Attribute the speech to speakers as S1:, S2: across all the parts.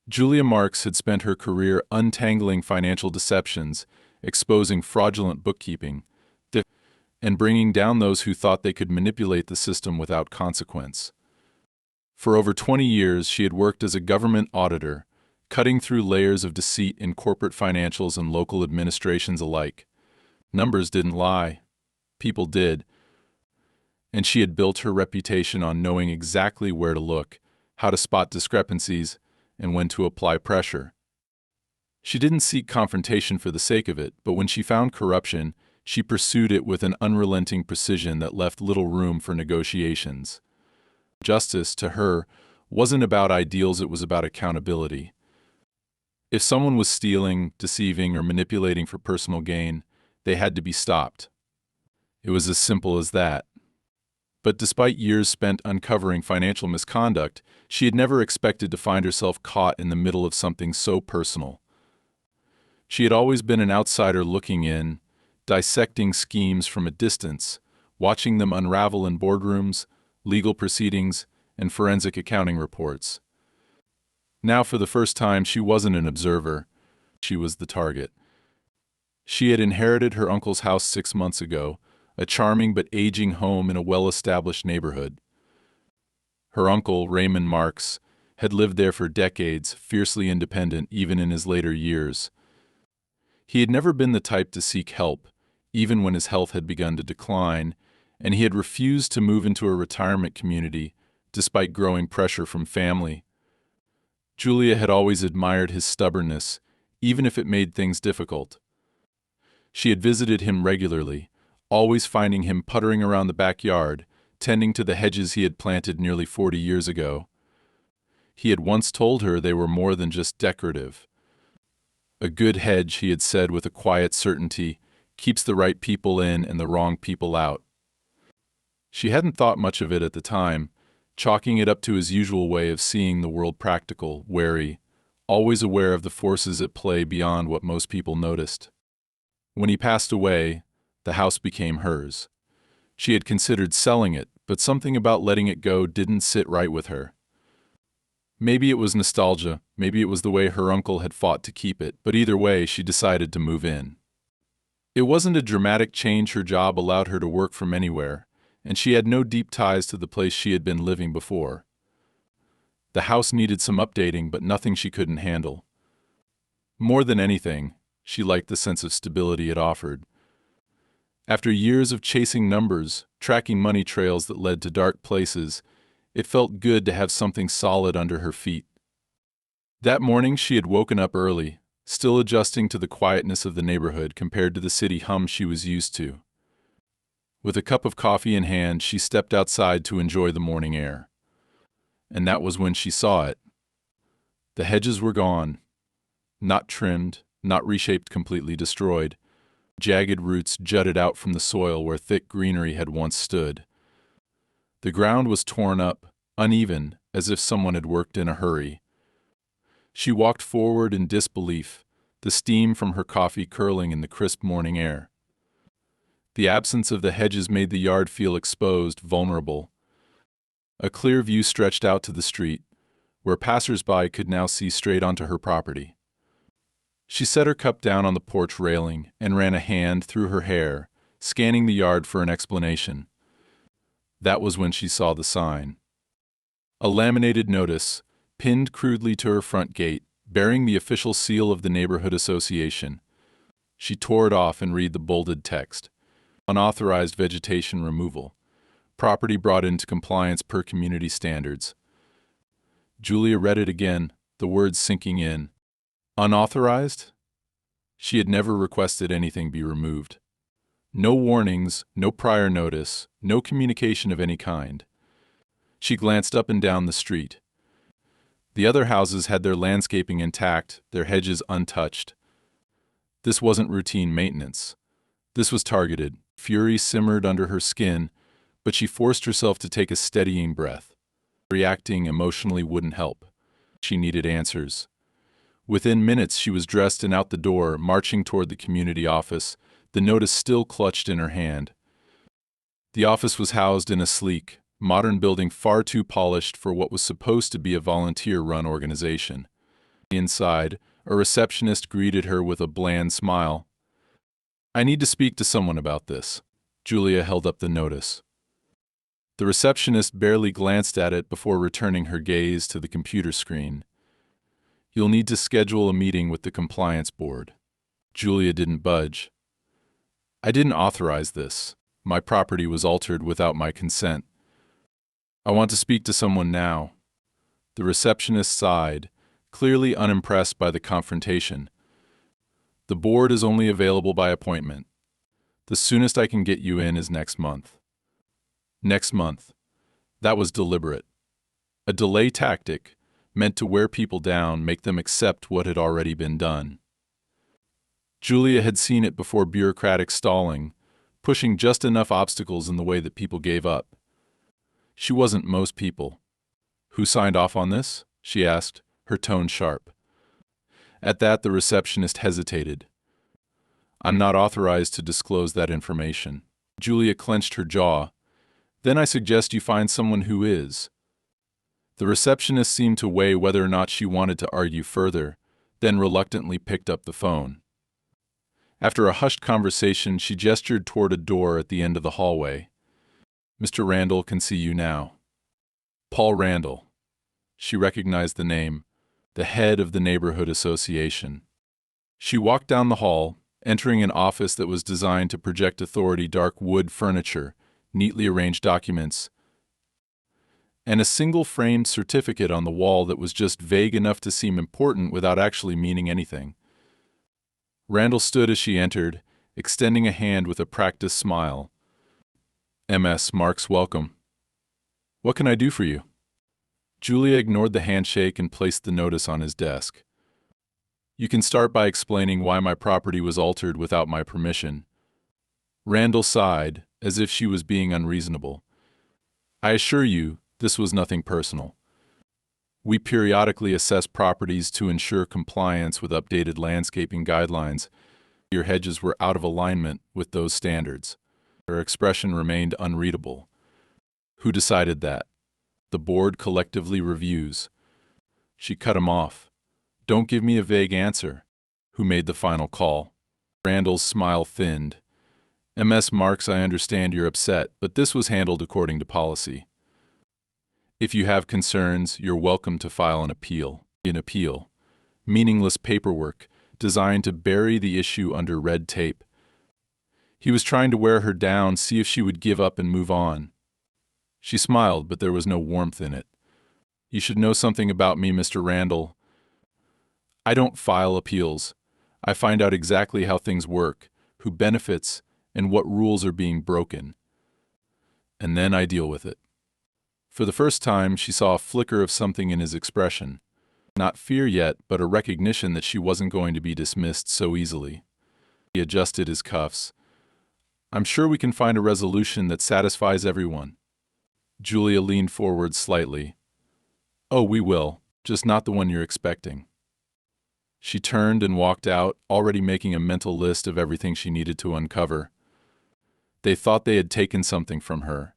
S1: Julia Marks had spent her career untangling financial deceptions, exposing fraudulent bookkeeping, and bringing down those who thought they could manipulate the system without consequence. For over 20 years, she had worked as a government auditor, cutting through layers of deceit in corporate financials and local administrations alike. Numbers didn't lie. People did. And she had built her reputation on knowing exactly where to look, how to spot discrepancies, and when to apply pressure. She didn't seek confrontation for the sake of it, but when she found corruption, she pursued it with an unrelenting precision that left little room for negotiations. Justice, to her, wasn't about ideals, it was about accountability. If someone was stealing, deceiving, or manipulating for personal gain, they had to be stopped. It was as simple as that. But despite years spent uncovering financial misconduct, she had never expected to find herself caught in the middle of something so personal. She had always been an outsider looking in, dissecting schemes from a distance, watching them unravel in boardrooms, legal proceedings, and forensic accounting reports. Now, for the first time, she wasn't an observer. She was the target. She had inherited her uncle's house 6 months ago, a charming but aging home in a well-established neighborhood. Her uncle, Raymond Marks, had lived there for decades, fiercely independent even in his later years. He had never been the type to seek help, even when his health had begun to decline, and he had refused to move into a retirement community, despite growing pressure from family. Julia had always admired his stubbornness, even if it made things difficult. She had visited him regularly, always finding him puttering around the backyard, tending to the hedges he had planted nearly 40 years ago. He had once told her they were more than just decorative. A good hedge, he had said with a quiet certainty, keeps the right people in and the wrong people out. She hadn't thought much of it at the time, chalking it up to his usual way of seeing the world: practical, wary, always aware of the forces at play beyond what most people noticed. When he passed away, the house became hers. She had considered selling it, but something about letting it go didn't sit right with her. Maybe it was nostalgia, maybe it was the way her uncle had fought to keep it, but either way, she decided to move in. It wasn't a dramatic change. Her job allowed her to work from anywhere, and she had no deep ties to the place she had been living before. The house needed some updating, but nothing she couldn't handle. More than anything, she liked the sense of stability it offered. After years of chasing numbers, tracking money trails that led to dark places, it felt good to have something solid under her feet. That morning she had woken up early, still adjusting to the quietness of the neighborhood compared to the city hum she was used to. With a cup of coffee in hand, she stepped outside to enjoy the morning air. And that was when she saw it. The hedges were gone. Not trimmed, not reshaped, completely destroyed. Jagged roots jutted out from the soil where thick greenery had once stood. The ground was torn up, uneven, as if someone had worked in a hurry. She walked forward in disbelief, the steam from her coffee curling in the crisp morning air. The absence of the hedges made the yard feel exposed, vulnerable. A clear view stretched out to the street, where passers-by could now see straight onto her property. She set her cup down on the porch railing and ran a hand through her hair, scanning the yard for an explanation. That was when she saw the sign. A laminated notice, pinned crudely to her front gate, bearing the official seal of the neighborhood association. She tore it off and read the bolded text. Unauthorized vegetation removal. Property brought into compliance per community standards. Julia read it again, the words sinking in. Unauthorized? She had never requested anything be removed. No warnings, no prior notice, no communication of any kind. She glanced up and down the street. The other houses had their landscaping intact, their hedges untouched. This wasn't routine maintenance. This was targeted. Fury simmered under her skin, but she forced herself to take a steadying breath. Reacting emotionally wouldn't help. She needed answers. Within minutes, she was dressed and out the door, marching toward the community office, the notice still clutched in her hand. The office was housed in a sleek, modern building far too polished for what was supposed to be a volunteer-run organization. Inside, a receptionist greeted her with a bland smile. "I need to speak to someone about this." Julia held up the notice. The receptionist barely glanced at it before returning her gaze to the computer screen. "You'll need to schedule a meeting with the compliance board." Julia didn't budge. "I didn't authorize this. My property was altered without my consent. I want to speak to someone now." The receptionist sighed, clearly unimpressed by the confrontation. "The board is only available by appointment. The soonest I can get you in is next month." Next month. That was deliberate. A delay tactic, meant to wear people down, make them accept what had already been done. Julia had seen it before: bureaucratic stalling, pushing just enough obstacles in the way that people gave up. She wasn't most people. "Who signed off on this?" she asked, her tone sharp. At that, the receptionist hesitated. "I'm not authorized to disclose that information." Julia clenched her jaw. "Then I suggest you find someone who is." The receptionist seemed to weigh whether or not she wanted to argue further, then reluctantly picked up the phone. After a hushed conversation, she gestured toward a door at the end of the hallway. "Mr. Randall can see you now." Paul Randall. She recognized the name, the head of the neighborhood association. She walked down the hall, entering an office that was designed to project authority: dark wood furniture, neatly arranged documents, and a single framed certificate on the wall that was just vague enough to seem important without actually meaning anything. Randall stood as she entered, extending a hand with a practiced smile. "MS Marks, welcome. What can I do for you?" Julia ignored the handshake and placed the notice on his desk. "You can start by explaining why my property was altered without my permission." Randall sighed, as if she was being unreasonable. "I assure you, this was nothing personal. We periodically assess properties to ensure compliance with updated landscaping guidelines. Your hedges were out of alignment with those standards." Her expression remained unreadable. "Who decided that?" "The board collectively reviews." She cut him off. "Don't give me a vague answer." "Who made the final call?" Randall's smile thinned. "MS Marks, I understand you're upset, but this was handled according to policy. If you have concerns, you're welcome to file an appeal." An appeal. Meaningless paperwork, designed to bury the issue under red tape. He was trying to wear her down, see if she would give up and move on. She smiled, but there was no warmth in it. "You should know something about me, Mr. Randall. I don't file appeals. I find out exactly how things work, who benefits, and what rules are being broken. And then I deal with it." For the first time, she saw a flicker of something in his expression. Not fear yet, but a recognition that she wasn't going to be dismissed so easily. He adjusted his cuffs. "I'm sure we can find a resolution that satisfies everyone." Julia leaned forward slightly. "Oh, we will, just not the one you're expecting." She turned and walked out, already making a mental list of everything she needed to uncover. They thought they had taken something from her.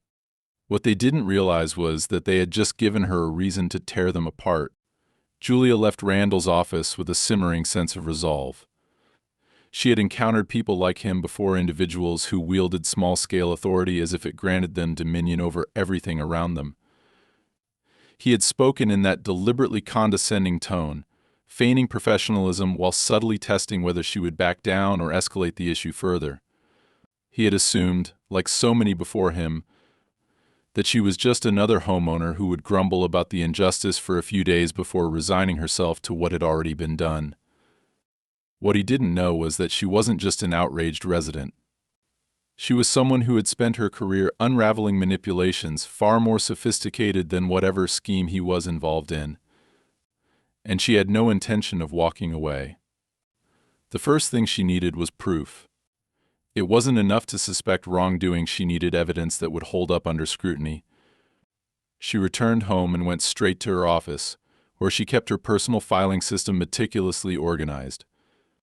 S1: What they didn't realize was that they had just given her a reason to tear them apart. Julia left Randall's office with a simmering sense of resolve. She had encountered people like him before, individuals who wielded small-scale authority as if it granted them dominion over everything around them. He had spoken in that deliberately condescending tone, feigning professionalism while subtly testing whether she would back down or escalate the issue further. He had assumed, like so many before him, that she was just another homeowner who would grumble about the injustice for a few days before resigning herself to what had already been done. What he didn't know was that she wasn't just an outraged resident. She was someone who had spent her career unraveling manipulations far more sophisticated than whatever scheme he was involved in. And she had no intention of walking away. The first thing she needed was proof. It wasn't enough to suspect wrongdoing, she needed evidence that would hold up under scrutiny. She returned home and went straight to her office, where she kept her personal filing system meticulously organized.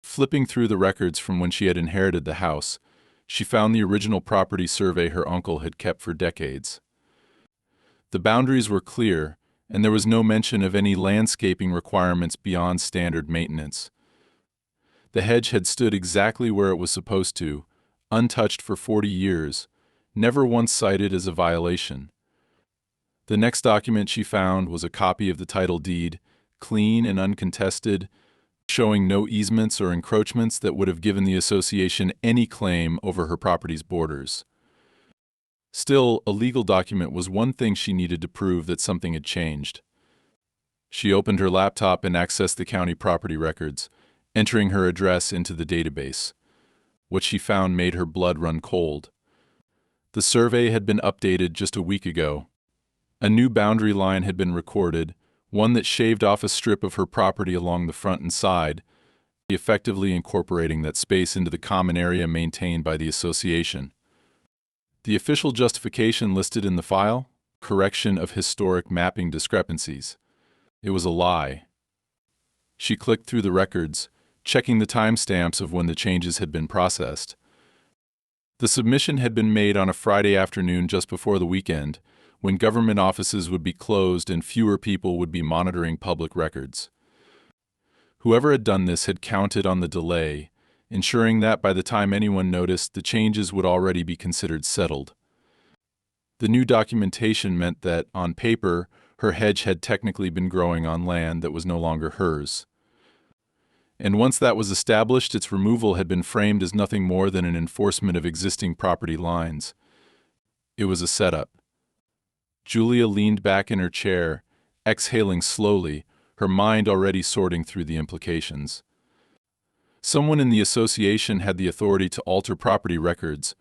S1: Flipping through the records from when she had inherited the house, she found the original property survey her uncle had kept for decades. The boundaries were clear, and there was no mention of any landscaping requirements beyond standard maintenance. The hedge had stood exactly where it was supposed to, untouched for 40 years, never once cited as a violation. The next document she found was a copy of the title deed, clean and uncontested, showing no easements or encroachments that would have given the association any claim over her property's borders. Still, a legal document was one thing she needed to prove that something had changed. She opened her laptop and accessed the county property records, entering her address into the database. What she found made her blood run cold. The survey had been updated just a week ago. A new boundary line had been recorded, one that shaved off a strip of her property along the front and side, effectively incorporating that space into the common area maintained by the association. The official justification listed in the file? Correction of historic mapping discrepancies. It was a lie. She clicked through the records, checking the timestamps of when the changes had been processed. The submission had been made on a Friday afternoon just before the weekend, when government offices would be closed and fewer people would be monitoring public records. Whoever had done this had counted on the delay, ensuring that by the time anyone noticed, the changes would already be considered settled. The new documentation meant that, on paper, her hedge had technically been growing on land that was no longer hers. And once that was established, its removal had been framed as nothing more than an enforcement of existing property lines. It was a setup. Julia leaned back in her chair, exhaling slowly, her mind already sorting through the implications. Someone in the association had the authority to alter property records,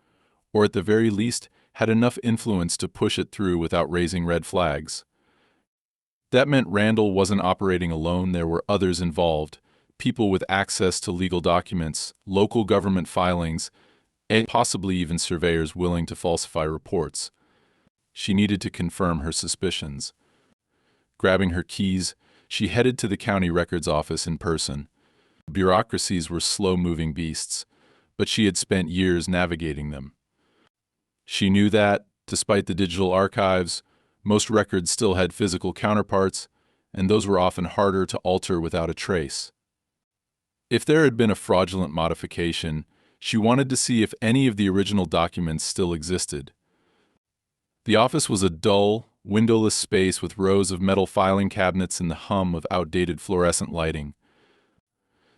S1: or at the very least had enough influence to push it through without raising red flags. That meant Randall wasn't operating alone. There were others involved, people with access to legal documents, local government filings, and possibly even surveyors willing to falsify reports. She needed to confirm her suspicions. Grabbing her keys, she headed to the county records office in person. Bureaucracies were slow-moving beasts, but she had spent years navigating them. She knew that, despite the digital archives, most records still had physical counterparts, and those were often harder to alter without a trace. If there had been a fraudulent modification, she wanted to see if any of the original documents still existed. The office was a dull, windowless space with rows of metal filing cabinets and the hum of outdated fluorescent lighting.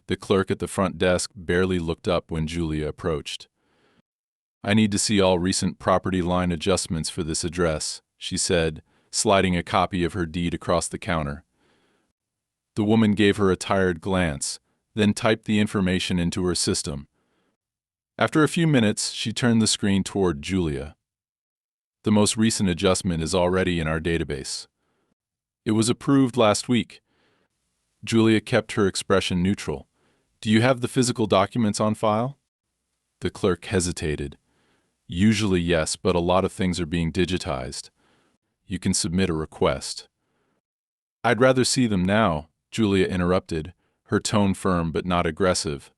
S1: The clerk at the front desk barely looked up when Julia approached. "I need to see all recent property line adjustments for this address," she said, sliding a copy of her deed across the counter. The woman gave her a tired glance, then typed the information into her system. After a few minutes, she turned the screen toward Julia. "The most recent adjustment is already in our database. It was approved last week." Julia kept her expression neutral. "Do you have the physical documents on file?" The clerk hesitated. "Usually yes, but a lot of things are being digitized. You can submit a request." "I'd rather see them now," Julia interrupted, her tone firm but not aggressive.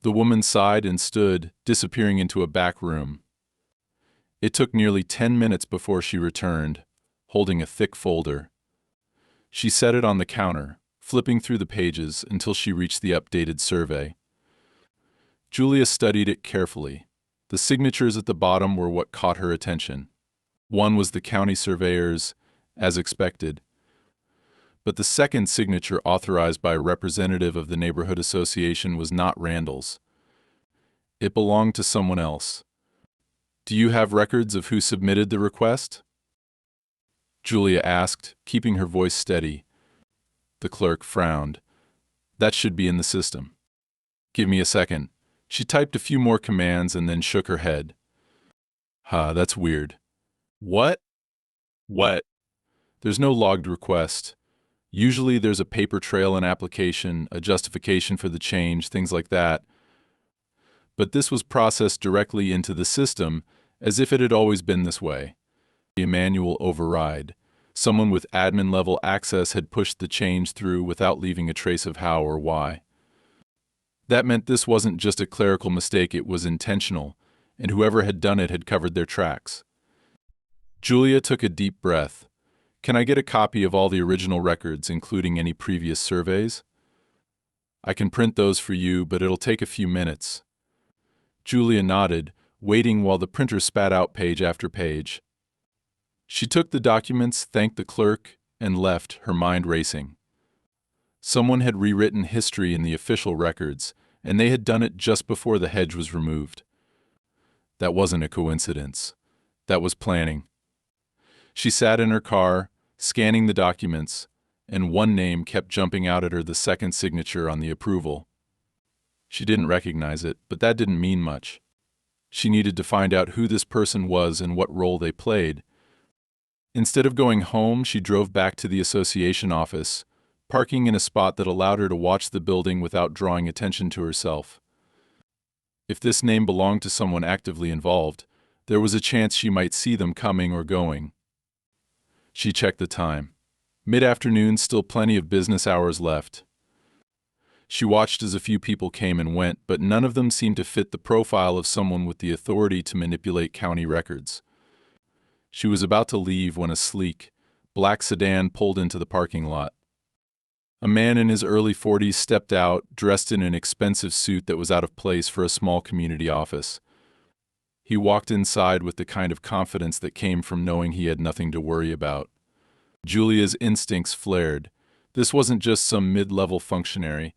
S1: The woman sighed and stood, disappearing into a back room. It took nearly 10 minutes before she returned, holding a thick folder. She set it on the counter, flipping through the pages until she reached the updated survey. Julia studied it carefully. The signatures at the bottom were what caught her attention. One was the county surveyor's, as expected. But the second signature, authorized by a representative of the neighborhood association, was not Randall's. It belonged to someone else. "Do you have records of who submitted the request?" Julia asked, keeping her voice steady. The clerk frowned. "That should be in the system." "Give me a second." She typed a few more commands and then shook her head. That's weird." "What?" "What?" "There's no logged request. Usually there's a paper trail and application, a justification for the change, things like that. But this was processed directly into the system as if it had always been this way. A manual override. Someone with admin-level access had pushed the change through without leaving a trace of how or why. That meant this wasn't just a clerical mistake, it was intentional, and whoever had done it had covered their tracks. Julia took a deep breath. Can I get a copy of all the original records, including any previous surveys? I can print those for you, but it'll take a few minutes. Julia nodded, waiting while the printer spat out page after page. She took the documents, thanked the clerk, and left, her mind racing. Someone had rewritten history in the official records, and they had done it just before the hedge was removed. That wasn't a coincidence. That was planning. She sat in her car, scanning the documents, and one name kept jumping out at her, the second signature on the approval. She didn't recognize it, but that didn't mean much. She needed to find out who this person was and what role they played. Instead of going home, she drove back to the association office, parking in a spot that allowed her to watch the building without drawing attention to herself. If this name belonged to someone actively involved, there was a chance she might see them coming or going. She checked the time. Mid-afternoon, still plenty of business hours left. She watched as a few people came and went, but none of them seemed to fit the profile of someone with the authority to manipulate county records. She was about to leave when a sleek, black sedan pulled into the parking lot. A man in his early 40s stepped out, dressed in an expensive suit that was out of place for a small community office. He walked inside with the kind of confidence that came from knowing he had nothing to worry about. Julia's instincts flared. This wasn't just some mid-level functionary.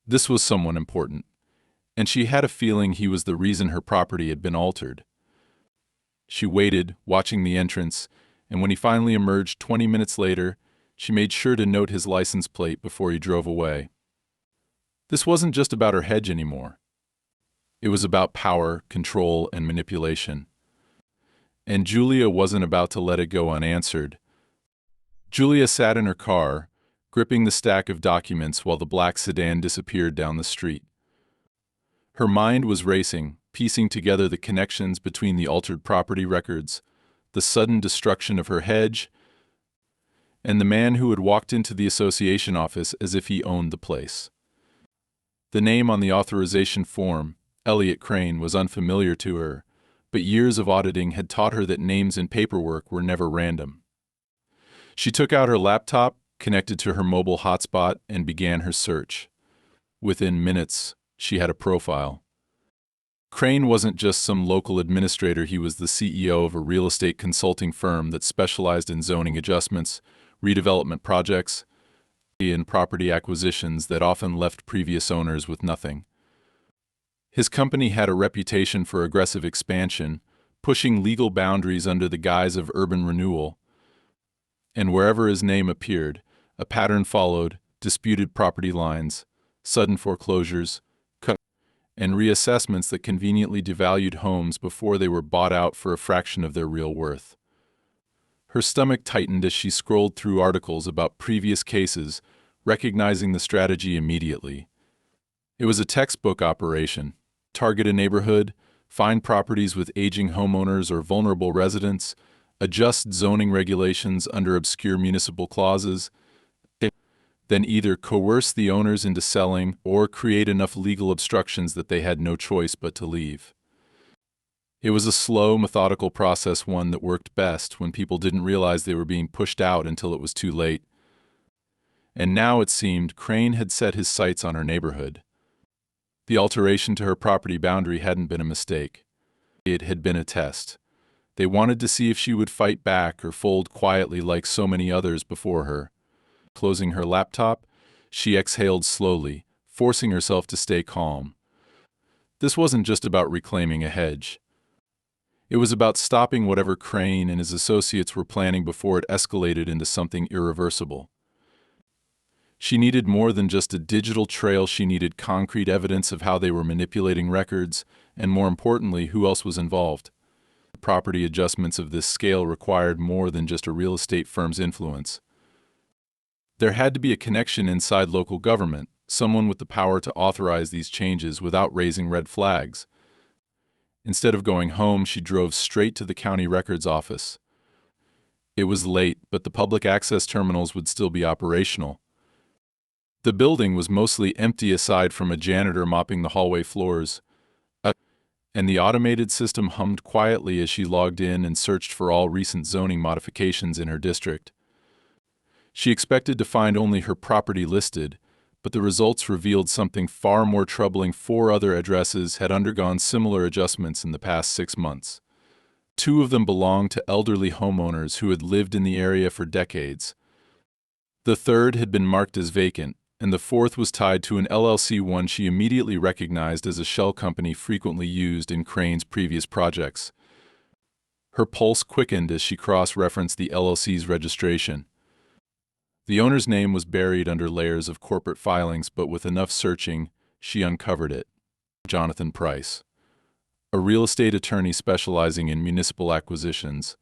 S1: This was someone important, and she had a feeling he was the reason her property had been altered. She waited, watching the entrance, and when he finally emerged 20 minutes later, she made sure to note his license plate before he drove away. This wasn't just about her hedge anymore. It was about power, control, and manipulation. And Julia wasn't about to let it go unanswered. Julia sat in her car, gripping the stack of documents while the black sedan disappeared down the street. Her mind was racing, piecing together the connections between the altered property records, the sudden destruction of her hedge, and the man who had walked into the association office as if he owned the place. The name on the authorization form, Elliot Crane, was unfamiliar to her, but years of auditing had taught her that names in paperwork were never random. She took out her laptop, connected to her mobile hotspot, and began her search. Within minutes, she had a profile. Crane wasn't just some local administrator, he was the CEO of a real estate consulting firm that specialized in zoning adjustments, redevelopment projects, and property acquisitions that often left previous owners with nothing. His company had a reputation for aggressive expansion, pushing legal boundaries under the guise of urban renewal. And wherever his name appeared, a pattern followed: disputed property lines, sudden foreclosures, and reassessments that conveniently devalued homes before they were bought out for a fraction of their real worth. Her stomach tightened as she scrolled through articles about previous cases, recognizing the strategy immediately. It was a textbook operation: target a neighborhood, find properties with aging homeowners or vulnerable residents, adjust zoning regulations under obscure municipal clauses, then either coerce the owners into selling or create enough legal obstructions that they had no choice but to leave. It was a slow, methodical process, one that worked best when people didn't realize they were being pushed out until it was too late. And now it seemed Crane had set his sights on her neighborhood. The alteration to her property boundary hadn't been a mistake. It had been a test. They wanted to see if she would fight back or fold quietly like so many others before her. Closing her laptop, she exhaled slowly, forcing herself to stay calm. This wasn't just about reclaiming a hedge. It was about stopping whatever Crane and his associates were planning before it escalated into something irreversible. She needed more than just a digital trail. She needed concrete evidence of how they were manipulating records, and more importantly, who else was involved. Property adjustments of this scale required more than just a real estate firm's influence. There had to be a connection inside local government, someone with the power to authorize these changes without raising red flags. Instead of going home, she drove straight to the county records office. It was late, but the public access terminals would still be operational. The building was mostly empty aside from a janitor mopping the hallway floors. and the automated system hummed quietly as she logged in and searched for all recent zoning modifications in her district. She expected to find only her property listed, but the results revealed something far more troubling. 4 other addresses had undergone similar adjustments in the past 6 months. 2 of them belonged to elderly homeowners who had lived in the area for decades. The third had been marked as vacant, and the fourth was tied to an LLC, one she immediately recognized as a shell company frequently used in Crane's previous projects. Her pulse quickened as she cross-referenced the LLC's registration. The owner's name was buried under layers of corporate filings, but with enough searching, she uncovered it. Jonathan Price, a real estate attorney specializing in municipal acquisitions.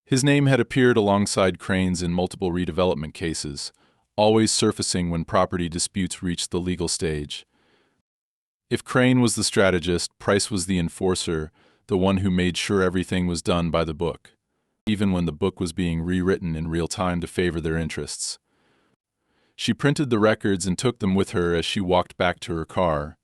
S1: His name had appeared alongside Crane's in multiple redevelopment cases, always surfacing when property disputes reached the legal stage. If Crane was the strategist, Price was the enforcer, the one who made sure everything was done by the book, even when the book was being rewritten in real time to favor their interests. She printed the records and took them with her as she walked back to her car.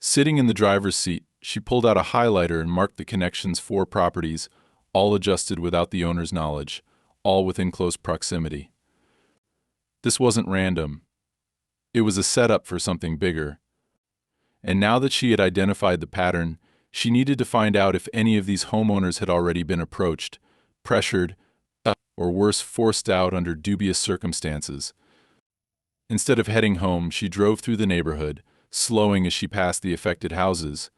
S1: Sitting in the driver's seat, she pulled out a highlighter and marked the connections. 4 properties, all adjusted without the owner's knowledge, all within close proximity. This wasn't random. It was a setup for something bigger. And now that she had identified the pattern, she needed to find out if any of these homeowners had already been approached, pressured, or worse, forced out under dubious circumstances. Instead of heading home, she drove through the neighborhood, slowing as she passed the affected houses.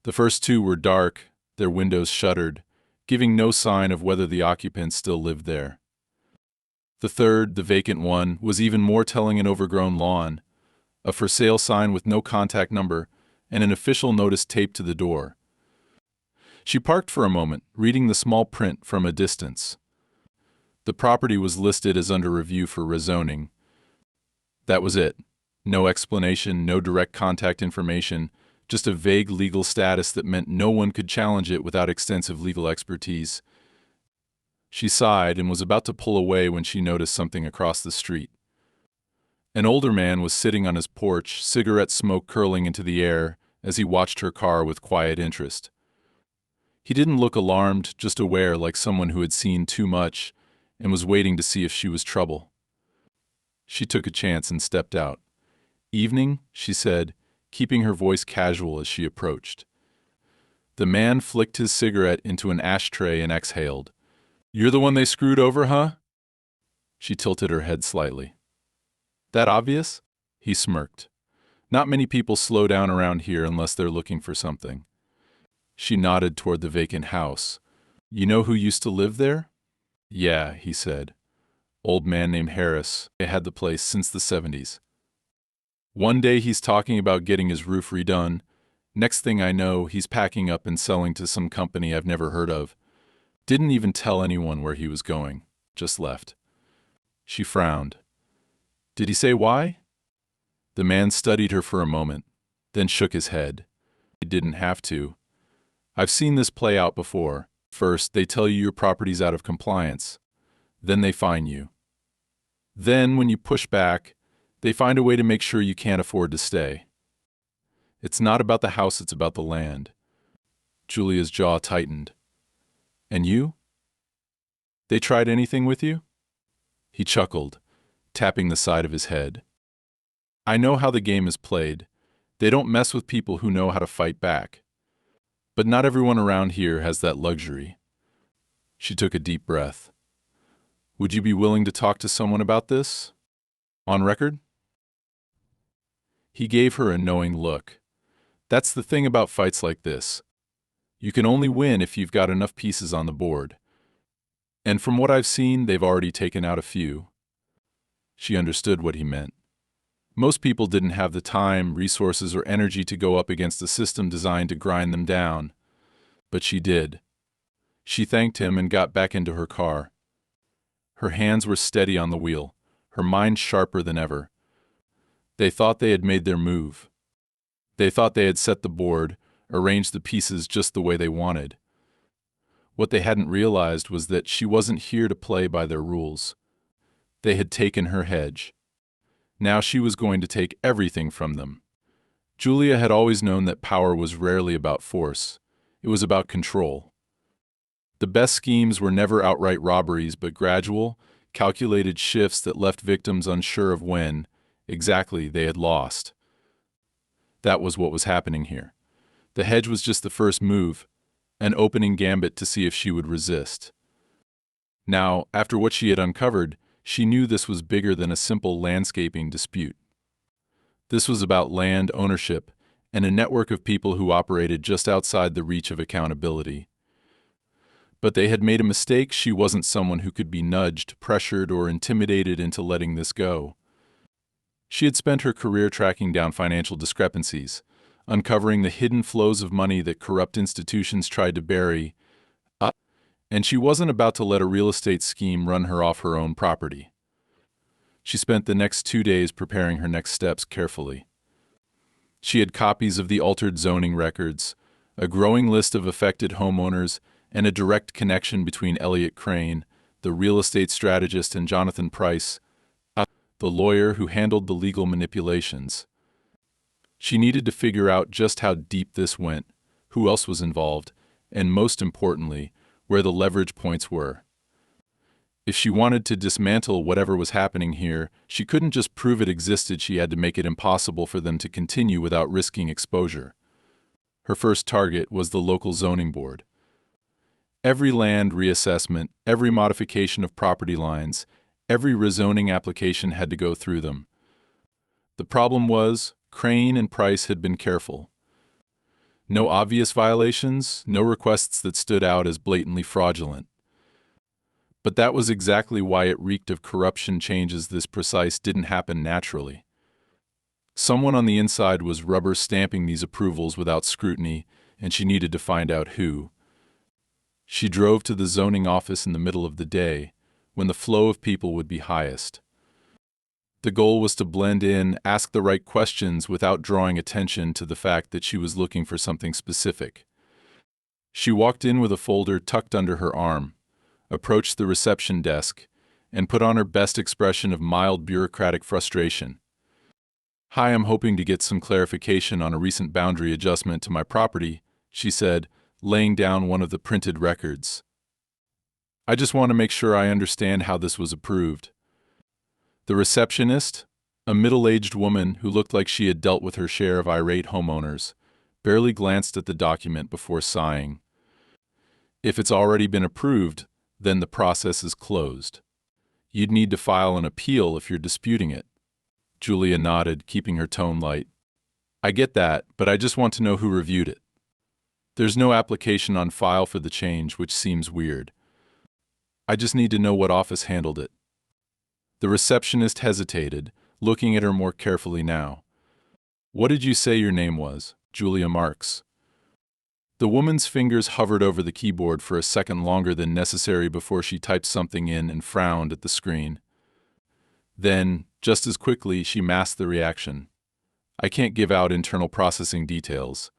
S1: The first 2 were dark, their windows shuttered, giving no sign of whether the occupants still lived there. The third, the vacant one, was even more telling: an overgrown lawn, a for sale sign with no contact number, and an official notice taped to the door. She parked for a moment, reading the small print from a distance. The property was listed as under review for rezoning. That was it. No explanation, no direct contact information, just a vague legal status that meant no one could challenge it without extensive legal expertise. She sighed and was about to pull away when she noticed something across the street. An older man was sitting on his porch, cigarette smoke curling into the air as he watched her car with quiet interest. He didn't look alarmed, just aware, like someone who had seen too much and was waiting to see if she was trouble. She took a chance and stepped out. "Evening," she said, keeping her voice casual as she approached. The man flicked his cigarette into an ashtray and exhaled. "You're the one they screwed over, huh?" She tilted her head slightly. "That obvious?" He smirked. "Not many people slow down around here unless they're looking for something." She nodded toward the vacant house. "You know who used to live there?" "Yeah," he said. "Old man named Harris. They had the place since the 70s. One day he's talking about getting his roof redone. Next thing I know, he's packing up and selling to some company I've never heard of. Didn't even tell anyone where he was going. Just left." She frowned. "Did he say why?" The man studied her for a moment, then shook his head. "He didn't have to. I've seen this play out before. First, they tell you your property's out of compliance. Then they fine you. Then, when you push back, they find a way to make sure you can't afford to stay. It's not about the house, it's about the land." Julia's jaw tightened. "And you? They tried anything with you?" He chuckled, tapping the side of his head. "I know how the game is played. They don't mess with people who know how to fight back. But not everyone around here has that luxury." She took a deep breath. "Would you be willing to talk to someone about this? On record?" He gave her a knowing look. "That's the thing about fights like this. You can only win if you've got enough pieces on the board. And from what I've seen, they've already taken out a few." She understood what he meant. Most people didn't have the time, resources, or energy to go up against a system designed to grind them down. But she did. She thanked him and got back into her car. Her hands were steady on the wheel, her mind sharper than ever. They thought they had made their move. They thought they had set the board, arranged the pieces just the way they wanted. What they hadn't realized was that she wasn't here to play by their rules. They had taken her hedge. Now she was going to take everything from them. Julia had always known that power was rarely about force. It was about control. The best schemes were never outright robberies, but gradual, calculated shifts that left victims unsure of when, exactly, they had lost. That was what was happening here. The hedge was just the first move, an opening gambit to see if she would resist. Now, after what she had uncovered, she knew this was bigger than a simple landscaping dispute. This was about land ownership and a network of people who operated just outside the reach of accountability. But they had made a mistake. She wasn't someone who could be nudged, pressured, or intimidated into letting this go. She had spent her career tracking down financial discrepancies, uncovering the hidden flows of money that corrupt institutions tried to bury, and she wasn't about to let a real estate scheme run her off her own property. She spent the next 2 days preparing her next steps carefully. She had copies of the altered zoning records, a growing list of affected homeowners, and a direct connection between Elliot Crane, the real estate strategist, and Jonathan Price, the lawyer who handled the legal manipulations. She needed to figure out just how deep this went, who else was involved, and most importantly, where the leverage points were. If she wanted to dismantle whatever was happening here, she couldn't just prove it existed. She had to make it impossible for them to continue without risking exposure. Her first target was the local zoning board. Every land reassessment, every modification of property lines, every rezoning application had to go through them. The problem was, Crane and Price had been careful. No obvious violations, no requests that stood out as blatantly fraudulent. But that was exactly why it reeked of corruption. Changes this precise didn't happen naturally. Someone on the inside was rubber stamping these approvals without scrutiny, and she needed to find out who. She drove to the zoning office in the middle of the day, when the flow of people would be highest. The goal was to blend in, ask the right questions without drawing attention to the fact that she was looking for something specific. She walked in with a folder tucked under her arm, approached the reception desk, and put on her best expression of mild bureaucratic frustration. "Hi, I'm hoping to get some clarification on a recent boundary adjustment to my property," she said, laying down one of the printed records. "I just want to make sure I understand how this was approved." The receptionist, a middle-aged woman who looked like she had dealt with her share of irate homeowners, barely glanced at the document before sighing. "If it's already been approved, then the process is closed. You'd need to file an appeal if you're disputing it." Julia nodded, keeping her tone light. "I get that, but I just want to know who reviewed it. There's no application on file for the change, which seems weird. I just need to know what office handled it." The receptionist hesitated, looking at her more carefully now. "What did you say your name was?" "Julia Marks." The woman's fingers hovered over the keyboard for a second longer than necessary before she typed something in and frowned at the screen. Then, just as quickly, she masked the reaction. "I can't give out internal processing details.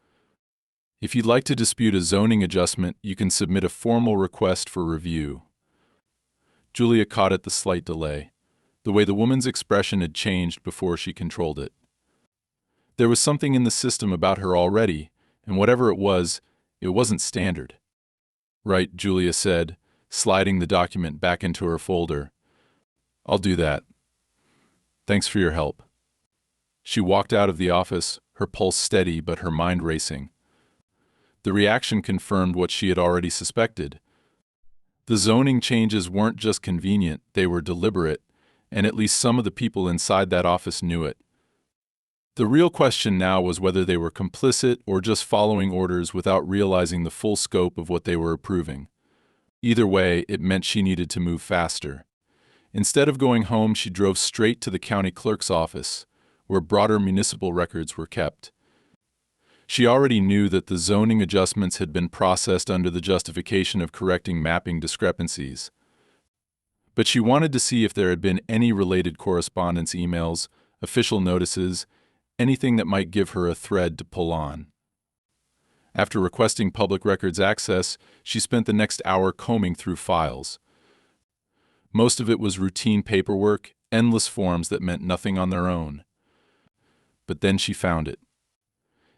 S1: If you'd like to dispute a zoning adjustment, you can submit a formal request for review." Julia caught at the slight delay, the way the woman's expression had changed before she controlled it. There was something in the system about her already, and whatever it wasn't standard. "Right," Julia said, sliding the document back into her folder. "I'll do that. Thanks for your help." She walked out of the office, her pulse steady but her mind racing. The reaction confirmed what she had already suspected. The zoning changes weren't just convenient, they were deliberate, and at least some of the people inside that office knew it. The real question now was whether they were complicit or just following orders without realizing the full scope of what they were approving. Either way, it meant she needed to move faster. Instead of going home, she drove straight to the county clerk's office, where broader municipal records were kept. She already knew that the zoning adjustments had been processed under the justification of correcting mapping discrepancies. But she wanted to see if there had been any related correspondence, emails, official notices, anything that might give her a thread to pull on. After requesting public records access, she spent the next hour combing through files. Most of it was routine paperwork, endless forms that meant nothing on their own. But then she found it.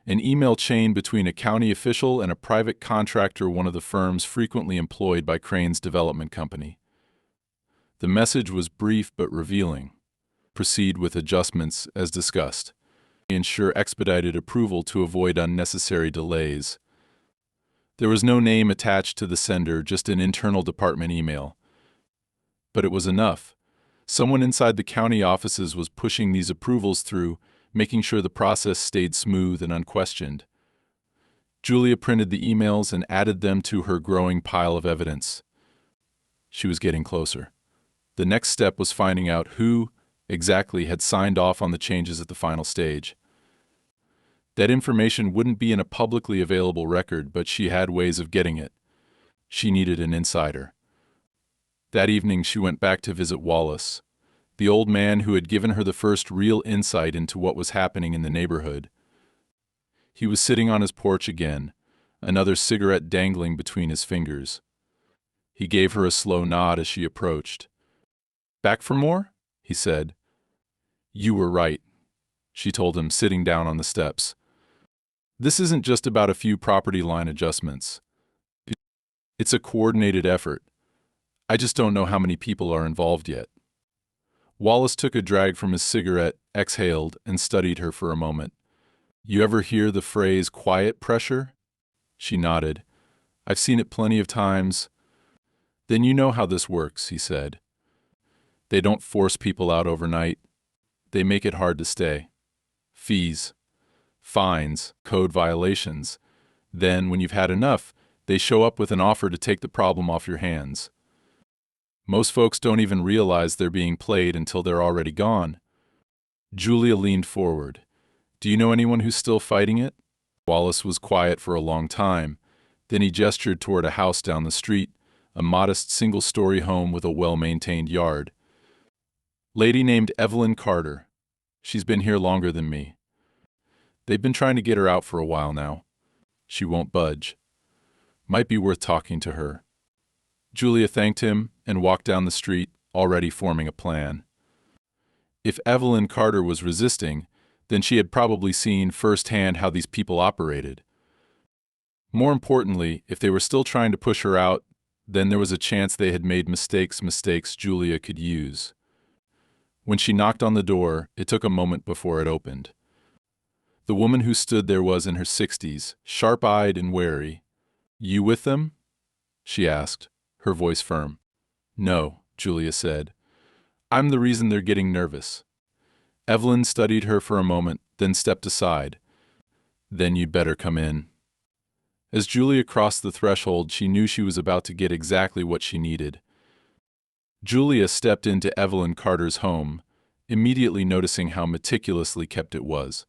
S1: An email chain between a county official and a private contractor, one of the firms frequently employed by Crane's development company. The message was brief but revealing. Proceed with adjustments as discussed. Ensure expedited approval to avoid unnecessary delays. There was no name attached to the sender, just an internal department email. But it was enough. Someone inside the county offices was pushing these approvals through, making sure the process stayed smooth and unquestioned. Julia printed the emails and added them to her growing pile of evidence. She was getting closer. The next step was finding out who exactly had signed off on the changes at the final stage. That information wouldn't be in a publicly available record, but she had ways of getting it. She needed an insider. That evening she went back to visit Wallace, the old man who had given her the first real insight into what was happening in the neighborhood. He was sitting on his porch again, another cigarette dangling between his fingers. He gave her a slow nod as she approached. "Back for more?" he said. "You were right," she told him, sitting down on the steps. "This isn't just about a few property line adjustments. It's a coordinated effort. I just don't know how many people are involved yet." Wallace took a drag from his cigarette, exhaled, and studied her for a moment. "You ever hear the phrase quiet pressure?" She nodded. "I've seen it plenty of times." "Then you know how this works," he said. "They don't force people out overnight. They make it hard to stay. Fees, fines, code violations. Then, when you've had enough, they show up with an offer to take the problem off your hands. Most folks don't even realize they're being played until they're already gone." Julia leaned forward. "Do you know anyone who's still fighting it?" Wallace was quiet for a long time. Then he gestured toward a house down the street, a modest single-story home with a well-maintained yard. "Lady named Evelyn Carter. She's been here longer than me. They've been trying to get her out for a while now. She won't budge. Might be worth talking to her." Julia thanked him and walked down the street, already forming a plan. If Evelyn Carter was resisting, then she had probably seen firsthand how these people operated. More importantly, if they were still trying to push her out, then there was a chance they had made mistakes Julia could use. When she knocked on the door, it took a moment before it opened. The woman who stood there was in her 60s, sharp-eyed and wary. "You with them?" she asked, her voice firm. "No," Julia said. "I'm the reason they're getting nervous." Evelyn studied her for a moment, then stepped aside. "Then you'd better come in." As Julia crossed the threshold, she knew she was about to get exactly what she needed. Julia stepped into Evelyn Carter's home, immediately noticing how meticulously kept it was.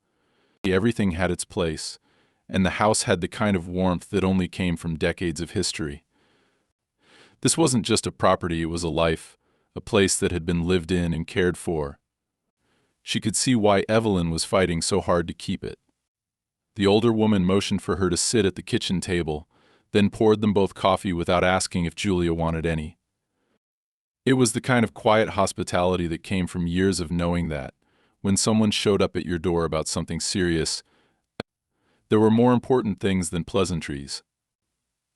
S1: Everything had its place, and the house had the kind of warmth that only came from decades of history. This wasn't just a property, it was a life, a place that had been lived in and cared for. She could see why Evelyn was fighting so hard to keep it. The older woman motioned for her to sit at the kitchen table, then poured them both coffee without asking if Julia wanted any. It was the kind of quiet hospitality that came from years of knowing that, when someone showed up at your door about something serious, there were more important things than pleasantries.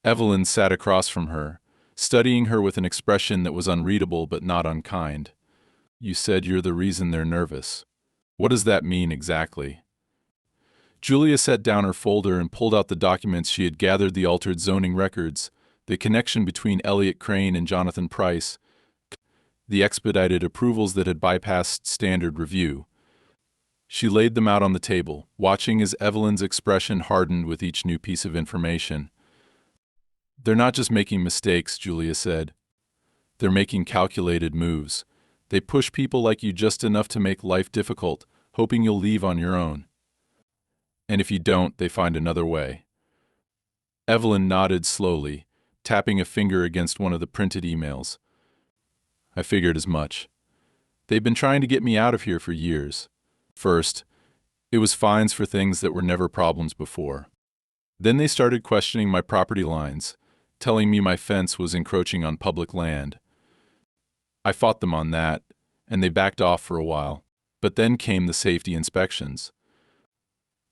S1: Evelyn sat across from her, studying her with an expression that was unreadable but not unkind. "You said you're the reason they're nervous. What does that mean exactly?" Julia set down her folder and pulled out the documents she had gathered, the altered zoning records, the connection between Elliot Crane and Jonathan Price, the expedited approvals that had bypassed standard review. She laid them out on the table, watching as Evelyn's expression hardened with each new piece of information. "They're not just making mistakes," Julia said. "They're making calculated moves. They push people like you just enough to make life difficult, hoping you'll leave on your own. And if you don't, they find another way." Evelyn nodded slowly, tapping a finger against one of the printed emails. "I figured as much. They've been trying to get me out of here for years. First, it was fines for things that were never problems before. Then they started questioning my property lines, telling me my fence was encroaching on public land. I fought them on that, and they backed off for a while. But then came the safety inspections.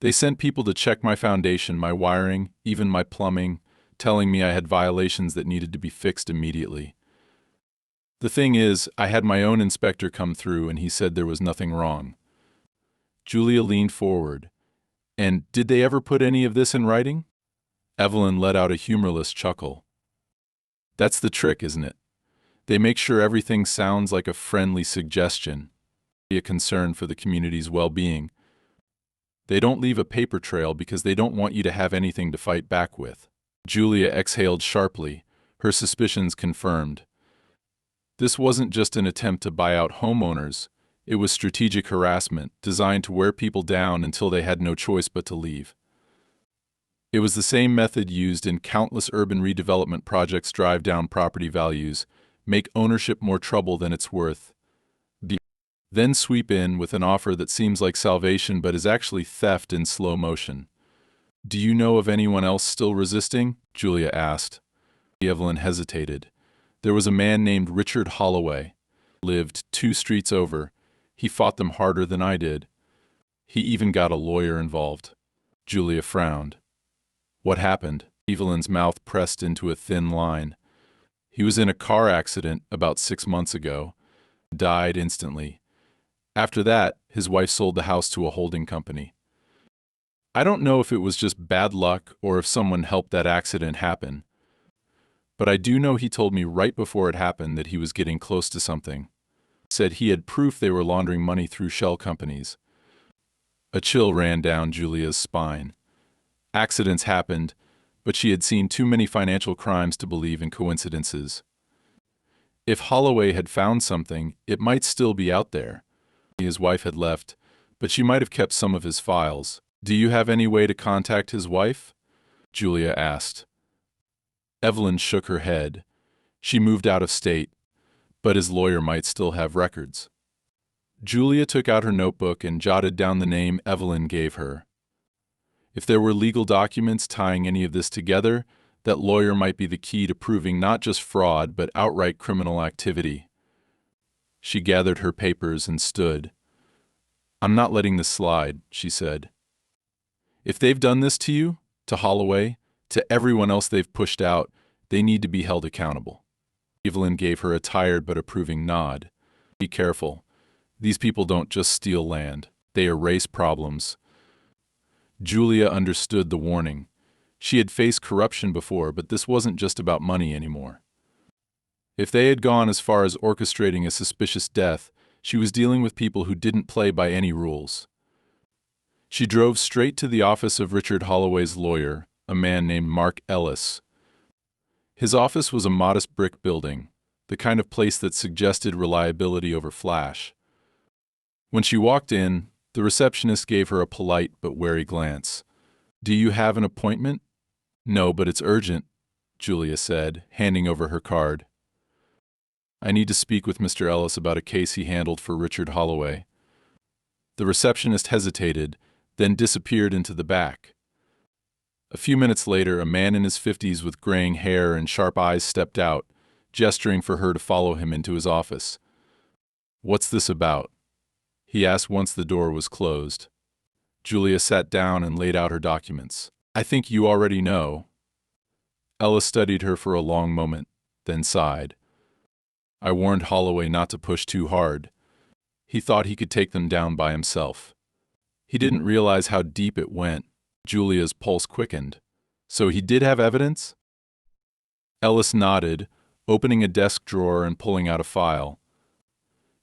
S1: They sent people to check my foundation, my wiring, even my plumbing, telling me I had violations that needed to be fixed immediately. The thing is, I had my own inspector come through and he said there was nothing wrong. Julia leaned forward. And did they ever put any of this in writing? Evelyn let out a humorless chuckle. That's the trick, isn't it? They make sure everything sounds like a friendly suggestion, a concern for the community's well-being. They don't leave a paper trail because they don't want you to have anything to fight back with. Julia exhaled sharply, her suspicions confirmed. This wasn't just an attempt to buy out homeowners. It was strategic harassment, designed to wear people down until they had no choice but to leave. It was the same method used in countless urban redevelopment projects: drive down property values, make ownership more trouble than it's worth, then sweep in with an offer that seems like salvation but is actually theft in slow motion. Do you know of anyone else still resisting? Julia asked. Evelyn hesitated. There was a man named Richard Holloway. Lived 2 streets over. He fought them harder than I did. He even got a lawyer involved. Julia frowned. What happened? Evelyn's mouth pressed into a thin line. He was in a car accident about 6 months ago. Died instantly. After that, his wife sold the house to a holding company. I don't know if it was just bad luck or if someone helped that accident happen. But I do know he told me right before it happened that he was getting close to something. Said he had proof they were laundering money through shell companies. A chill ran down Julia's spine. Accidents happened, but she had seen too many financial crimes to believe in coincidences. If Holloway had found something, it might still be out there. His wife had left, but she might have kept some of his files. Do you have any way to contact his wife? Julia asked. Evelyn shook her head. She moved out of state, but his lawyer might still have records. Julia took out her notebook and jotted down the name Evelyn gave her. If there were legal documents tying any of this together, that lawyer might be the key to proving not just fraud but outright criminal activity. She gathered her papers and stood. I'm not letting this slide, she said. If they've done this to you, to Holloway, to everyone else they've pushed out, they need to be held accountable. Evelyn gave her a tired but approving nod. Be careful. These people don't just steal land. They erase problems. Julia understood the warning. She had faced corruption before, but this wasn't just about money anymore. If they had gone as far as orchestrating a suspicious death, she was dealing with people who didn't play by any rules. She drove straight to the office of Richard Holloway's lawyer, a man named Mark Ellis. His office was a modest brick building, the kind of place that suggested reliability over flash. When she walked in, the receptionist gave her a polite but wary glance. Do you have an appointment? No, but it's urgent, Julia said, handing over her card. I need to speak with Mr. Ellis about a case he handled for Richard Holloway. The receptionist hesitated, then disappeared into the back. A few minutes later, a man in his 50s with graying hair and sharp eyes stepped out, gesturing for her to follow him into his office. What's this about? He asked once the door was closed. Julia sat down and laid out her documents. I think you already know. Ellis studied her for a long moment, then sighed. I warned Holloway not to push too hard. He thought he could take them down by himself. He didn't realize how deep it went. Julia's pulse quickened. So he did have evidence? Ellis nodded, opening a desk drawer and pulling out a file.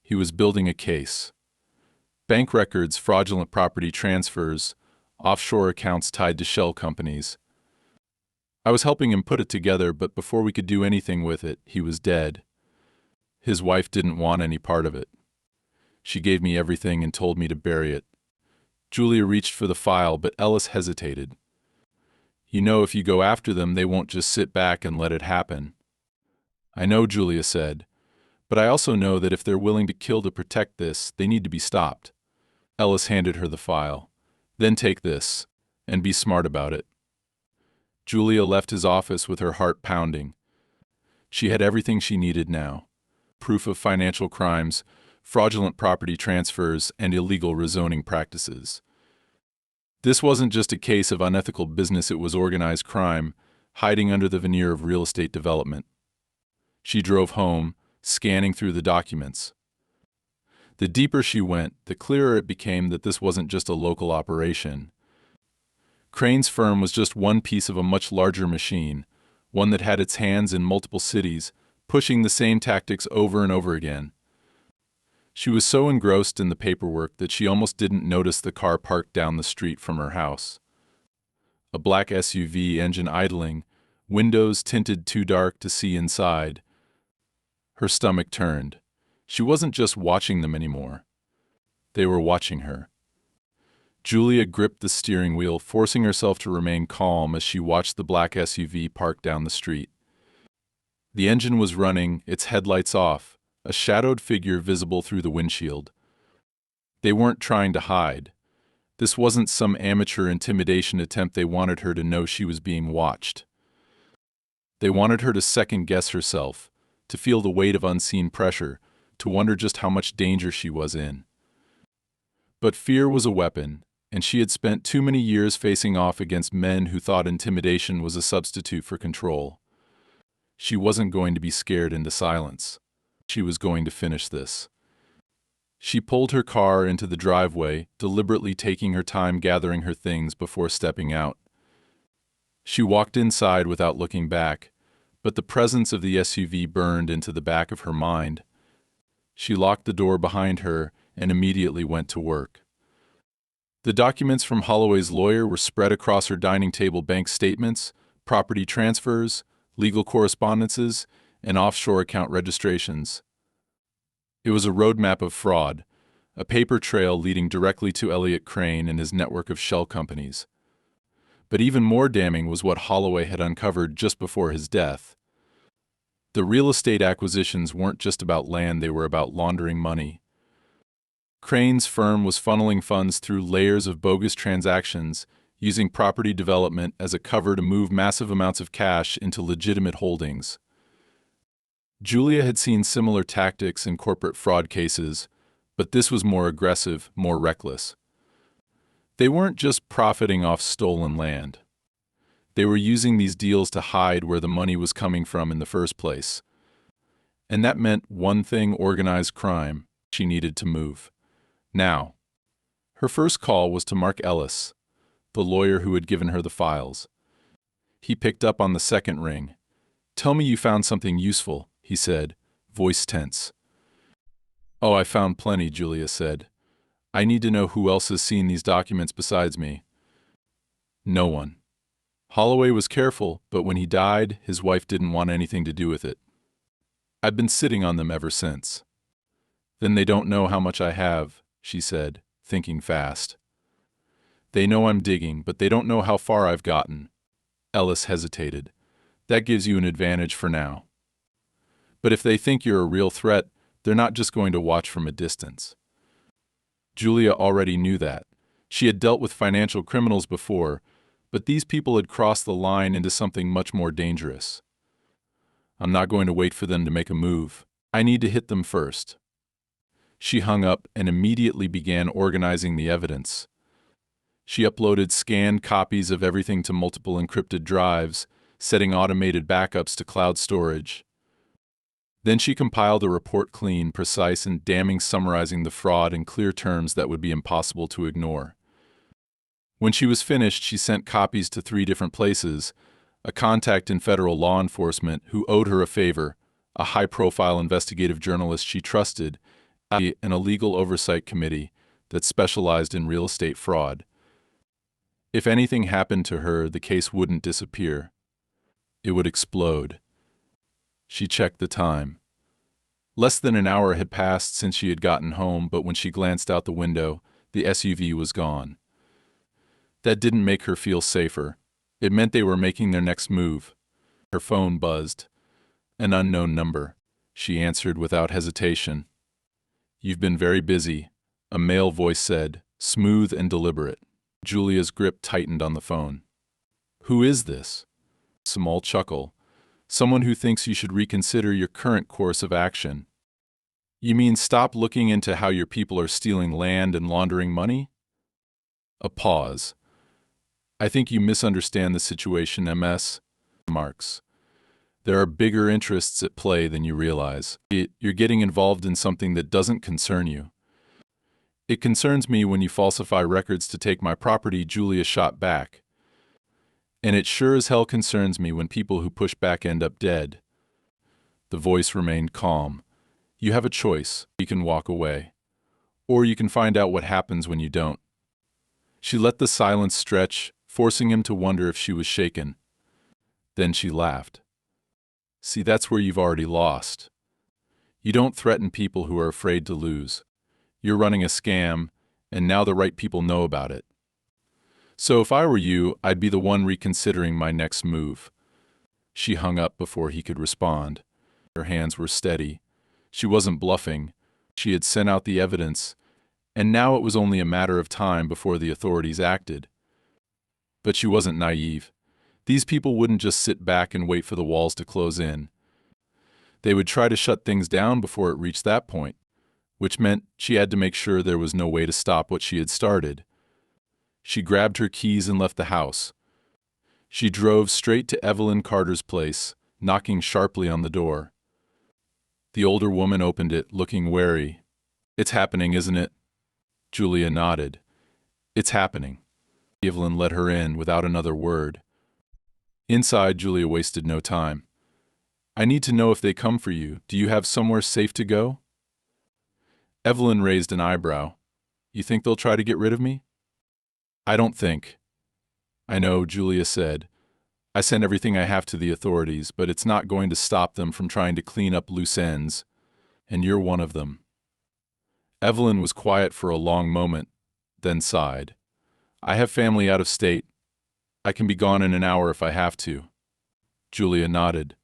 S1: He was building a case. Bank records, fraudulent property transfers, offshore accounts tied to shell companies. I was helping him put it together, but before we could do anything with it, he was dead. His wife didn't want any part of it. She gave me everything and told me to bury it. Julia reached for the file, but Ellis hesitated. You know, if you go after them, they won't just sit back and let it happen. I know, Julia said, but I also know that if they're willing to kill to protect this, they need to be stopped. Ellis handed her the file. Then take this, and be smart about it. Julia left his office with her heart pounding. She had everything she needed now. Proof of financial crimes, fraudulent property transfers, and illegal rezoning practices. This wasn't just a case of unethical business, it was organized crime, hiding under the veneer of real estate development. She drove home, scanning through the documents. The deeper she went, the clearer it became that this wasn't just a local operation. Crane's firm was just one piece of a much larger machine, one that had its hands in multiple cities, pushing the same tactics over and over again. She was so engrossed in the paperwork that she almost didn't notice the car parked down the street from her house. A black SUV, engine idling, windows tinted too dark to see inside. Her stomach turned. She wasn't just watching them anymore. They were watching her. Julia gripped the steering wheel, forcing herself to remain calm as she watched the black SUV park down the street. The engine was running, its headlights off, a shadowed figure visible through the windshield. They weren't trying to hide. This wasn't some amateur intimidation attempt. They wanted her to know she was being watched. They wanted her to second-guess herself, to feel the weight of unseen pressure, to wonder just how much danger she was in. But fear was a weapon, and she had spent too many years facing off against men who thought intimidation was a substitute for control. She wasn't going to be scared into silence. She was going to finish this. She pulled her car into the driveway, deliberately taking her time gathering her things before stepping out. She walked inside without looking back, but the presence of the SUV burned into the back of her mind. She locked the door behind her and immediately went to work. The documents from Holloway's lawyer were spread across her dining table: bank statements, property transfers, legal correspondences, and offshore account registrations. It was a roadmap of fraud, a paper trail leading directly to Elliot Crane and his network of shell companies. But even more damning was what Holloway had uncovered just before his death. The real estate acquisitions weren't just about land, they were about laundering money. Crane's firm was funneling funds through layers of bogus transactions, using property development as a cover to move massive amounts of cash into legitimate holdings. Julia had seen similar tactics in corporate fraud cases, but this was more aggressive, more reckless. They weren't just profiting off stolen land. They were using these deals to hide where the money was coming from in the first place. And that meant one thing: organized crime. She needed to move. Now. Her first call was to Mark Ellis, the lawyer who had given her the files. He picked up on the second ring. "Tell me you found something useful," he said, voice tense. "Oh, I found plenty," Julia said. "I need to know who else has seen these documents besides me." No one. Holloway was careful, but when he died, his wife didn't want anything to do with it. "I've been sitting on them ever since." "Then they don't know how much I have," she said, thinking fast. "They know I'm digging, but they don't know how far I've gotten." Ellis hesitated. "That gives you an advantage for now. But if they think you're a real threat, they're not just going to watch from a distance." Julia already knew that. She had dealt with financial criminals before, but these people had crossed the line into something much more dangerous. "I'm not going to wait for them to make a move. I need to hit them first." She hung up and immediately began organizing the evidence. She uploaded scanned copies of everything to multiple encrypted drives, setting automated backups to cloud storage. Then she compiled a report, clean, precise, and damning, summarizing the fraud in clear terms that would be impossible to ignore. When she was finished, she sent copies to 3 different places: a contact in federal law enforcement who owed her a favor, a high-profile investigative journalist she trusted, and a legal oversight committee that specialized in real estate fraud. If anything happened to her, the case wouldn't disappear. It would explode. She checked the time. Less than an hour had passed since she had gotten home, but when she glanced out the window, the SUV was gone. That didn't make her feel safer. It meant they were making their next move. Her phone buzzed. An unknown number. She answered without hesitation. "You've been very busy," a male voice said, smooth and deliberate. Julia's grip tightened on the phone. "Who is this?" Small chuckle. "Someone who thinks you should reconsider your current course of action." "You mean stop looking into how your people are stealing land and laundering money?" A pause. I think you misunderstand the situation, MS. Marks. There are bigger interests at play than you realize. You're getting involved in something that doesn't concern you. It concerns me when you falsify records to take my property, Julia shot back. And it sure as hell concerns me when people who push back end up dead. The voice remained calm. You have a choice. You can walk away. Or you can find out what happens when you don't. She let the silence stretch, forcing him to wonder if she was shaken. Then she laughed. See, that's where you've already lost. You don't threaten people who are afraid to lose. You're running a scam, and now the right people know about it. So if I were you, I'd be the one reconsidering my next move. She hung up before he could respond. Her hands were steady. She wasn't bluffing. She had sent out the evidence, and now it was only a matter of time before the authorities acted. But she wasn't naive. These people wouldn't just sit back and wait for the walls to close in. They would try to shut things down before it reached that point, which meant she had to make sure there was no way to stop what she had started. She grabbed her keys and left the house. She drove straight to Evelyn Carter's place, knocking sharply on the door. The older woman opened it, looking wary. It's happening, isn't it? Julia nodded. It's happening. Evelyn let her in without another word. Inside, Julia wasted no time. I need to know if they come for you. Do you have somewhere safe to go? Evelyn raised an eyebrow. You think they'll try to get rid of me? I don't think. I know, Julia said. I sent everything I have to the authorities, but it's not going to stop them from trying to clean up loose ends, and you're one of them. Evelyn was quiet for a long moment, then sighed. I have family out of state. I can be gone in an hour if I have to. Julia nodded.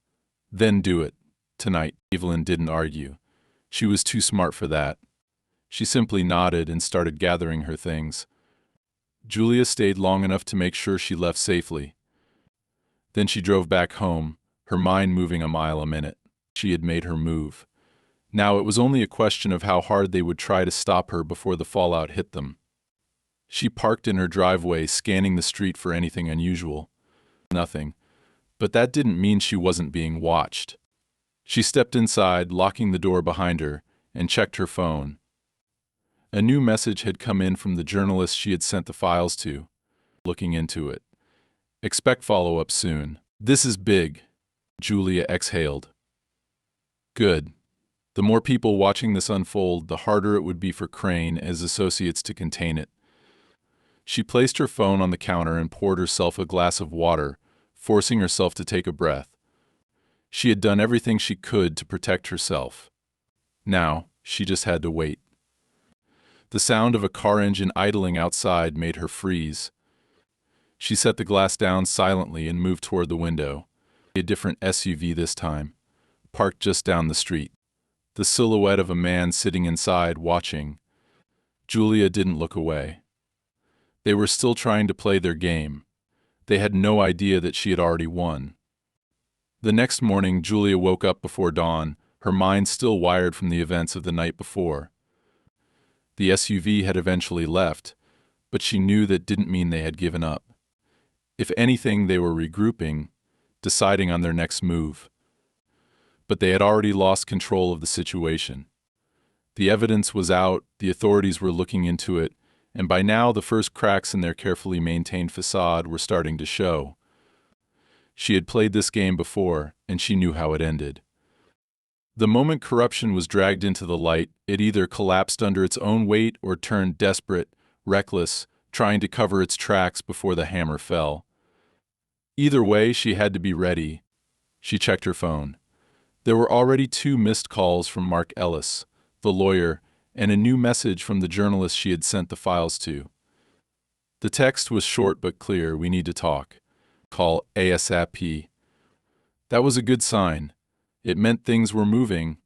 S1: Then do it. Tonight. Evelyn didn't argue. She was too smart for that. She simply nodded and started gathering her things. Julia stayed long enough to make sure she left safely. Then she drove back home, her mind moving a mile a minute. She had made her move. Now it was only a question of how hard they would try to stop her before the fallout hit them. She parked in her driveway, scanning the street for anything unusual. Nothing. But that didn't mean she wasn't being watched. She stepped inside, locking the door behind her, and checked her phone. A new message had come in from the journalist she had sent the files to. Looking into it. Expect follow-up soon. This is big. Julia exhaled. Good. The more people watching this unfold, the harder it would be for Crane as associates to contain it. She placed her phone on the counter and poured herself a glass of water, forcing herself to take a breath. She had done everything she could to protect herself. Now, she just had to wait. The sound of a car engine idling outside made her freeze. She set the glass down silently and moved toward the window. A different SUV this time, parked just down the street. The silhouette of a man sitting inside, watching. Julia didn't look away. They were still trying to play their game. They had no idea that she had already won. The next morning, Julia woke up before dawn, her mind still wired from the events of the night before. The SUV had eventually left, but she knew that didn't mean they had given up. If anything, they were regrouping, deciding on their next move. But they had already lost control of the situation. The evidence was out, the authorities were looking into it, and by now the first cracks in their carefully maintained facade were starting to show. She had played this game before, and she knew how it ended. The moment corruption was dragged into the light, it either collapsed under its own weight or turned desperate, reckless, trying to cover its tracks before the hammer fell. Either way, she had to be ready. She checked her phone. There were already 2 missed calls from Mark Ellis, the lawyer, and a new message from the journalist she had sent the files to. The text was short but clear. We need to talk. Call ASAP. That was a good sign. It meant things were moving.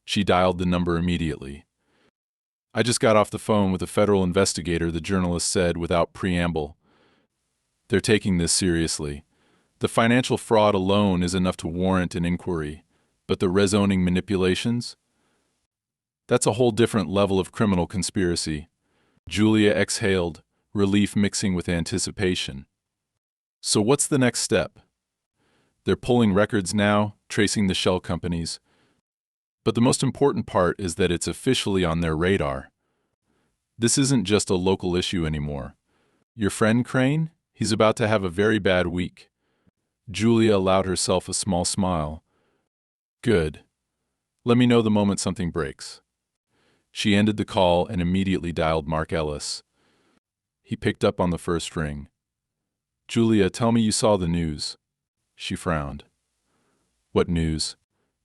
S1: She dialed the number immediately. I just got off the phone with a federal investigator, the journalist said without preamble. They're taking this seriously. The financial fraud alone is enough to warrant an inquiry, but the rezoning manipulations? That's a whole different level of criminal conspiracy. Julia exhaled, relief mixing with anticipation. So what's the next step? They're pulling records now, tracing the shell companies. But the most important part is that it's officially on their radar. This isn't just a local issue anymore. Your friend Crane? He's about to have a very bad week. Julia allowed herself a small smile. Good. Let me know the moment something breaks. She ended the call and immediately dialed Mark Ellis. He picked up on the first ring. Julia, tell me you saw the news. She frowned. What news?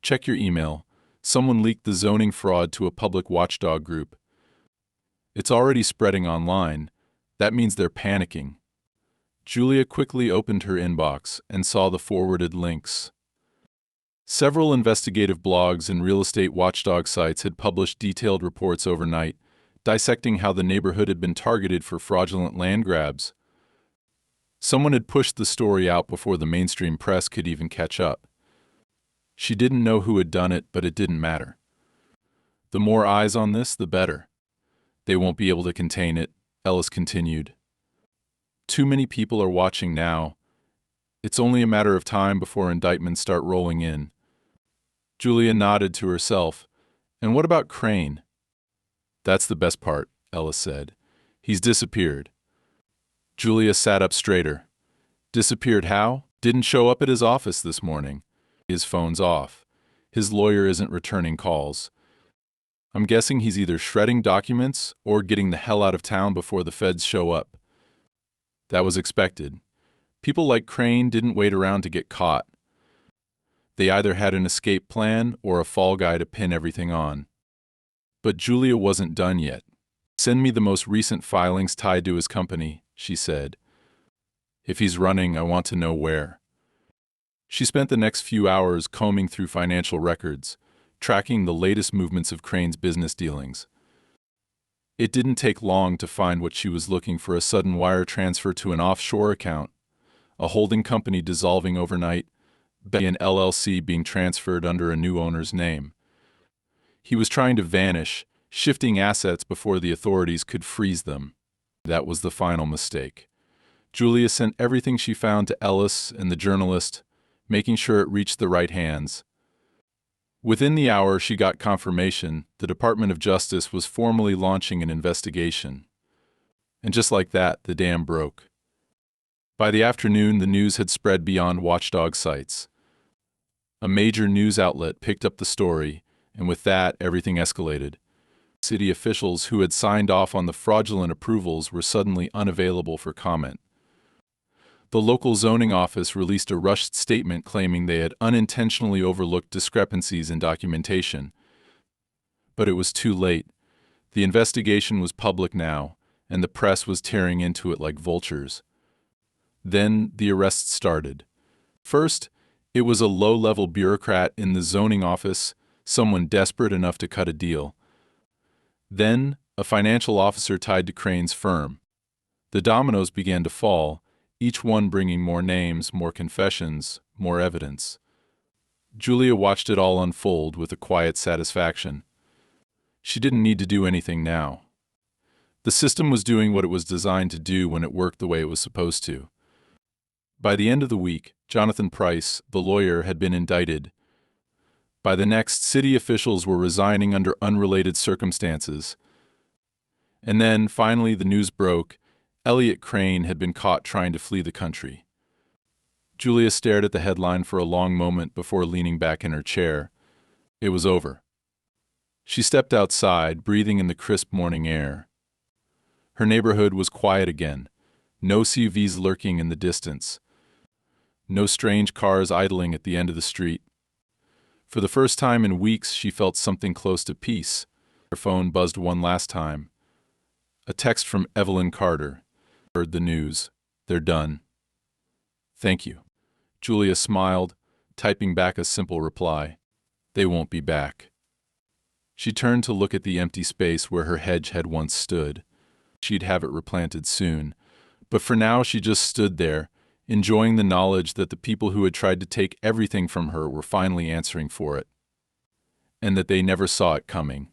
S1: Check your email. Someone leaked the zoning fraud to a public watchdog group. It's already spreading online. That means they're panicking. Julia quickly opened her inbox and saw the forwarded links. Several investigative blogs and real estate watchdog sites had published detailed reports overnight, dissecting how the neighborhood had been targeted for fraudulent land grabs. Someone had pushed the story out before the mainstream press could even catch up. She didn't know who had done it, but it didn't matter. The more eyes on this, the better. They won't be able to contain it, Ellis continued. Too many people are watching now. It's only a matter of time before indictments start rolling in. Julia nodded to herself. And what about Crane? That's the best part, Ellis said. He's disappeared. Julia sat up straighter. Disappeared how? Didn't show up at his office this morning. His phone's off. His lawyer isn't returning calls. I'm guessing he's either shredding documents or getting the hell out of town before the feds show up. That was expected. People like Crane didn't wait around to get caught. They either had an escape plan or a fall guy to pin everything on. But Julia wasn't done yet. Send me the most recent filings tied to his company, she said. If he's running, I want to know where. She spent the next few hours combing through financial records, tracking the latest movements of Crane's business dealings. It didn't take long to find what she was looking for: a sudden wire transfer to an offshore account, a holding company dissolving overnight, an LLC being transferred under a new owner's name. He was trying to vanish, shifting assets before the authorities could freeze them. That was the final mistake. Julia sent everything she found to Ellis and the journalist, making sure it reached the right hands. Within the hour, she got confirmation the Department of Justice was formally launching an investigation. And just like that, the dam broke. By the afternoon, the news had spread beyond watchdog sites. A major news outlet picked up the story, and with that, everything escalated. City officials who had signed off on the fraudulent approvals were suddenly unavailable for comment. The local zoning office released a rushed statement claiming they had unintentionally overlooked discrepancies in documentation. But it was too late. The investigation was public now, and the press was tearing into it like vultures. Then the arrests started. First, it was a low-level bureaucrat in the zoning office, someone desperate enough to cut a deal. Then, a financial officer tied to Crane's firm. The dominoes began to fall, each one bringing more names, more confessions, more evidence. Julia watched it all unfold with a quiet satisfaction. She didn't need to do anything now. The system was doing what it was designed to do when it worked the way it was supposed to. By the end of the week, Jonathan Price, the lawyer, had been indicted. By the next, city officials were resigning under unrelated circumstances. And then, finally, the news broke. Elliot Crane had been caught trying to flee the country. Julia stared at the headline for a long moment before leaning back in her chair. It was over. She stepped outside, breathing in the crisp morning air. Her neighborhood was quiet again. No SUVs lurking in the distance. No strange cars idling at the end of the street. For the first time in weeks, she felt something close to peace. Her phone buzzed one last time. A text from Evelyn Carter. Heard the news. They're done. Thank you. Julia smiled, typing back a simple reply. They won't be back. She turned to look at the empty space where her hedge had once stood. She'd have it replanted soon. But for now, she just stood there, enjoying the knowledge that the people who had tried to take everything from her were finally answering for it. And that they never saw it coming.